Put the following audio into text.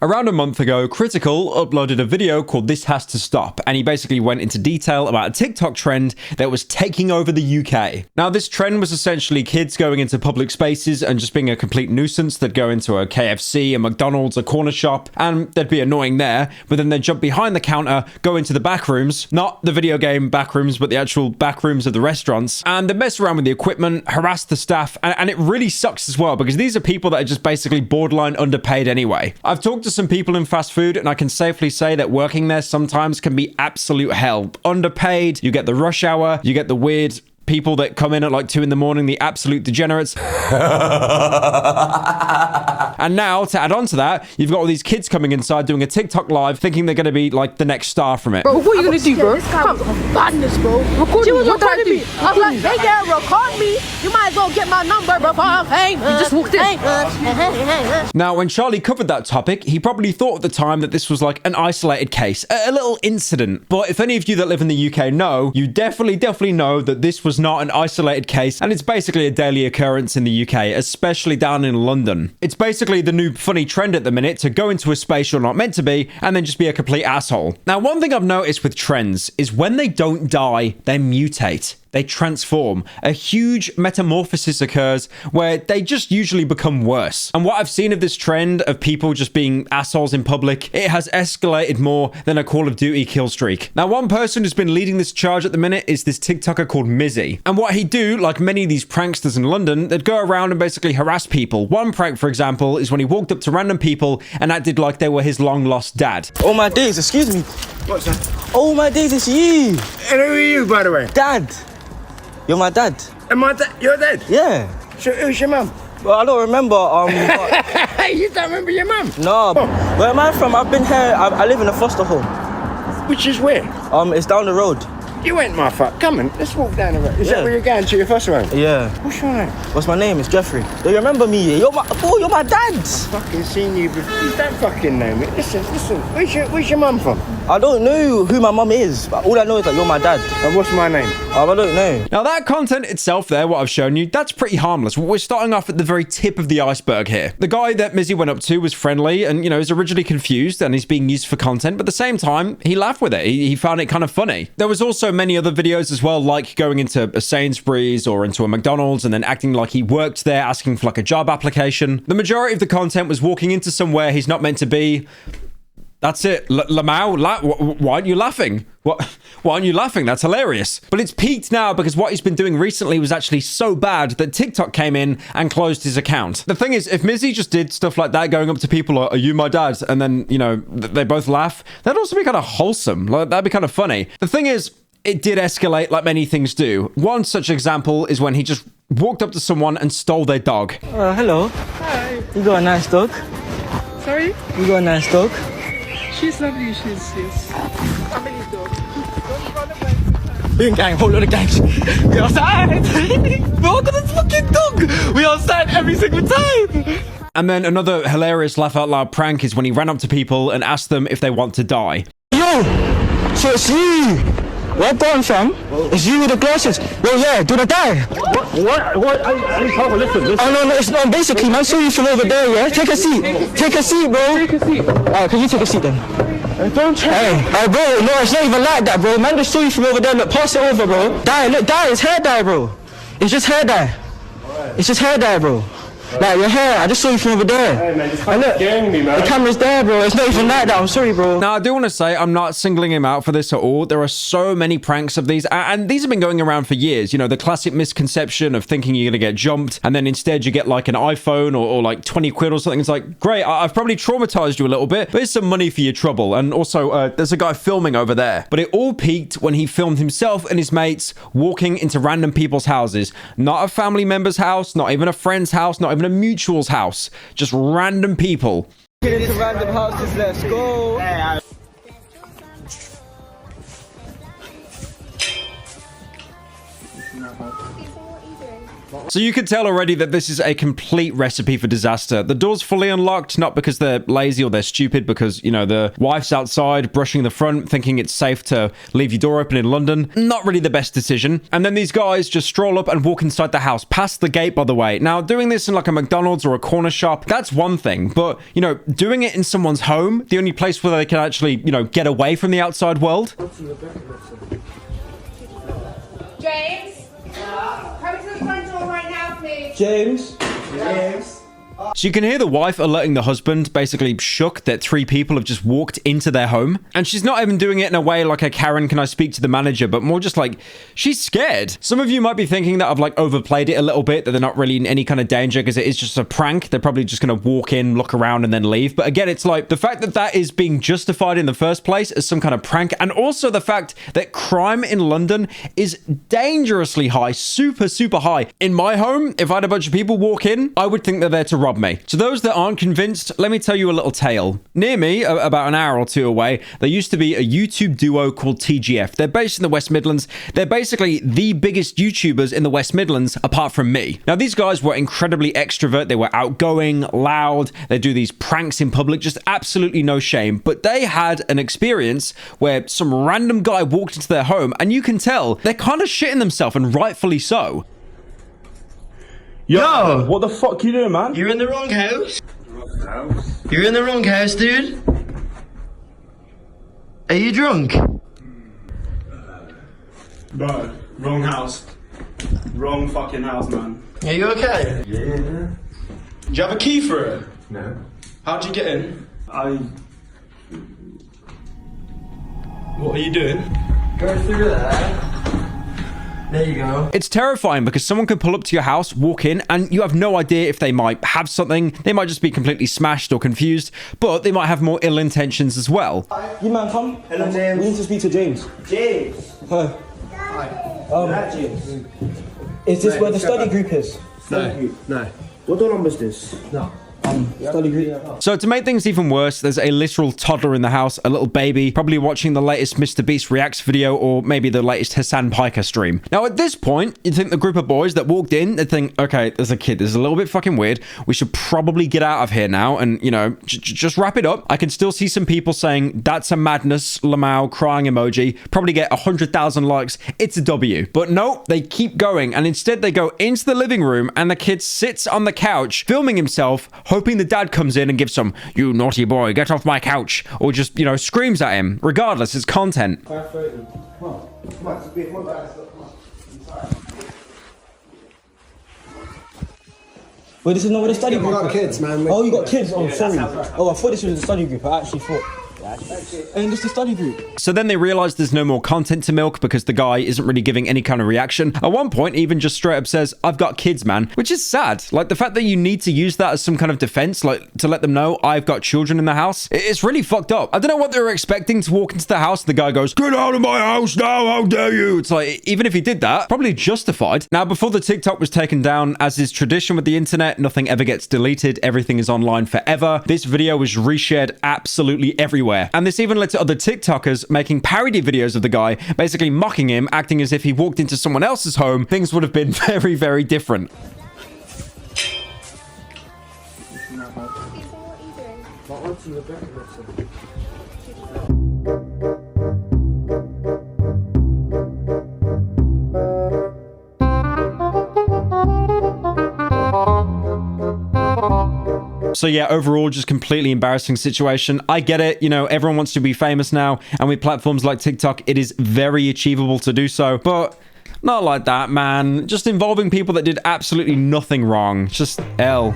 Around a month ago, Critical uploaded a video called This Has to Stop, and he basically went into detail about a TikTok trend that was taking over the UK. Now, this trend was essentially kids going into public spaces and just being a complete nuisance. They'd go into a KFC, a McDonald's, a corner shop, and they'd be annoying there, but then they'd jump behind the counter, go into the back rooms, not the video game back rooms, but the actual back rooms of the restaurants, and they'd mess around with the equipment, harass the staff, and it really sucks as well, because these are people that are just basically borderline underpaid anyway. I've talked to some people in fast food, and I can safely say that working there sometimes can be absolute hell. Underpaid, you get the rush hour, you get the weird people that come in at like 2 in the morning, the absolute degenerates. And now, to add on to that, you've got all these kids coming inside doing a TikTok live thinking they're going to be like the next star from it. Bro, what are you going to do, bro? This guy was badness, bro. She was recording me. I was like, hey, girl, record me. You might as well get my number before I'm famous. You just walked in. Now, when Charlie covered that topic, he probably thought at the time that this was like an isolated case, a little incident. But if any of you that live in the UK know, you definitely know that this was not an isolated case, and it's basically a daily occurrence in the UK, especially down in London. It's basically the new funny trend at the minute to go into a space you're not meant to be and then just be a complete asshole. Now, one thing I've noticed with trends is when they don't die, they mutate. They transform. A huge metamorphosis occurs where they just usually become worse. And what I've seen of this trend of people just being assholes in public, it has escalated more than a Call of Duty kill streak. Now, one person who's been leading this charge at the minute is this TikToker called Mizzy. And what he'd do, like many of these pranksters in London, they'd go around and basically harass people. One prank, for example, is when he walked up to random people and acted like they were his long-lost dad. Oh my days, excuse me. What's that? Oh my days, it's you. And who are you, by the way? Dad. You're my dad. Am I your dad? Yeah. So who's your mum? Well, I don't remember. You don't remember your mum? No. Oh. Where am I from? I've been here. I live in a foster home. Which is where? It's down the road. You ain't my fuck. Come on, let's walk down the road. Is Yeah. that where you're going to your foster home? Yeah. What's your name? What's my name? It's Jeffrey. Do you remember me? You're my dad. Fucking seen you before. You don't fucking know me. Listen. Where's your mum from? I don't know who my mum is, but all I know is that you're my dad. And what's my name? I don't know. Now, that content itself there, what I've shown you, that's pretty harmless. We're starting off at the very tip of the iceberg here. The guy that Mizzy went up to was friendly and, you know, is originally confused and he's being used for content, but at the same time, he laughed with it. He found it kind of funny. There was also many other videos as well, like going into a Sainsbury's or into a McDonald's and then acting like he worked there, asking for like a job application. The majority of the content was walking into somewhere he's not meant to be. That's it. Lamau, why aren't you laughing? Why aren't you laughing? That's hilarious. But it's peaked now because what he's been doing recently was actually so bad that TikTok came in and closed his account. The thing is, if Mizzy just did stuff like that, going up to people, are you my dad? And then, you know, they both laugh, that'd also be kind of wholesome. Like, that'd be kind of funny. The thing is, it did escalate like many things do. One such example is when he just walked up to someone and stole their dog. Hello. Hi. You got a nice dog. Sorry? You got a nice dog. She's lovely, she's family dog. Gang, whole lot of gangs. We outside. We're all got this fucking dog. We outside every single time. And then another hilarious laugh out loud prank is when he ran up to people and asked them if they want to die. Yo, so it's you. Where gone, fam? It's you with the glasses. Yo, yeah, do the die. What? I need to listen. Oh, no, it's not. Basically, man, saw you from over there, yeah? Take a seat. Take a seat, bro. Take a seat. Can you take a seat then? Don't try. Hey, bro, no, it's not even like that, bro. Man, just saw you from over there. Look, pass it over, bro. Dye, look, dye. It's hair dye, bro. It's just hair dye. It's just hair dye, bro. Like, your hair, I just saw you from over there. Hey, man, just scaring me, man. The camera's there, bro. It's not even like that. I'm sorry, bro. Now, I do want to say I'm not singling him out for this at all. There are so many pranks of these, and these have been going around for years. You know, the classic misconception of thinking you're going to get jumped, and then instead you get like an iPhone or like 20 quid or something. It's like, great, I've probably traumatized you a little bit, but here's some money for your trouble. And also, there's a guy filming over there. But it all peaked when he filmed himself and his mates walking into random people's houses. Not a family member's house, not even a friend's house, not even a mutual's house. Just random people. Get into random houses, let's go. So you can tell already that this is a complete recipe for disaster. The door's fully unlocked, not because they're lazy or they're stupid, because, you know, the wife's outside brushing the front, thinking it's safe to leave your door open in London. Not really the best decision. And then these guys just stroll up and walk inside the house, past the gate, by the way. Now, doing this in like a McDonald's or a corner shop, that's one thing. But, you know, doing it in someone's home, the only place where they can actually, you know, get away from the outside world. James? Come to the front door right now, please. James? So you can hear the wife alerting the husband, basically shook that 3 people have just walked into their home. And she's not even doing it in a way like a Karen, can I speak to the manager, but more just like, she's scared. Some of you might be thinking that I've like overplayed it a little bit, that they're not really in any kind of danger because it is just a prank. They're probably just going to walk in, look around and then leave. But again, it's like the fact that that is being justified in the first place as some kind of prank. And also the fact that crime in London is dangerously high, super, super high. In my home, if I had a bunch of people walk in, I would think they're there to rob me. To those that aren't convinced, let me tell you a little tale. Near me, about an hour or 2 away, there used to be a YouTube duo called TGF. They're based in the West Midlands. They're basically the biggest YouTubers in the West Midlands, apart from me. Now, these guys were incredibly extrovert. They were outgoing, loud. They do these pranks in public, just absolutely no shame. But they had an experience where some random guy walked into their home, and you can tell they're kind of shitting themselves, and rightfully so. Yo! What the fuck you doing, man? You're in the wrong house. You're in the wrong house, dude. Are you drunk? Bro, wrong house. Wrong fucking house, man. Are you okay? Yeah. Do you have a key for it? No. How'd you get in? What are you doing? Go through there. There you go. It's terrifying because someone could pull up to your house, walk in, and you have no idea if they might have something. They might just be completely smashed or confused, but they might have more ill intentions as well. You man, come. Hello, James. We need to speak to James. James. Hi. James. Is this where the study group is? No. What door number is this? No. Study group. So to make things even worse, there's a literal toddler in the house, a little baby, probably watching the latest Mr. Beast Reacts video or maybe the latest Hassan Piker stream. Now at this point, you'd think the group of boys that walked in, they'd think, okay, there's a kid, this is a little bit fucking weird. We should probably get out of here now and, you know, just wrap it up. I can still see some people saying, that's a madness, Lamau, crying emoji, probably get 100,000 likes. It's a W. But no, they keep going and instead they go into the living room and the kid sits on the couch filming himself, hoping the dad comes in and gives some, you naughty boy, get off my couch, or just, you know, screams at him. Regardless, it's content. Wait, this is not where the study group is. got kids, man. Oh, you got kids? Oh, sorry. Oh, I thought this was the study group. I actually thought. And this is the study group. So then they realize there's no more content to milk because the guy isn't really giving any kind of reaction. At one point, even just straight up says, I've got kids, man, which is sad. Like the fact that you need to use that as some kind of defense, like to let them know I've got children in the house. It's really fucked up. I don't know what they were expecting to walk into the house. The guy goes, get out of my house now, how dare you? It's like, even if he did that, probably justified. Now, before the TikTok was taken down, as is tradition with the internet, nothing ever gets deleted. Everything is online forever. This video was reshared absolutely everywhere. And this even led to other TikTokers making parody videos of the guy, basically mocking him, acting as if he walked into someone else's home. Things would have been very, very different. So yeah, overall, just completely embarrassing situation. I get it. You know, everyone wants to be famous now. And with platforms like TikTok, it is very achievable to do so. But not like that, man. Just involving people that did absolutely nothing wrong. Just L.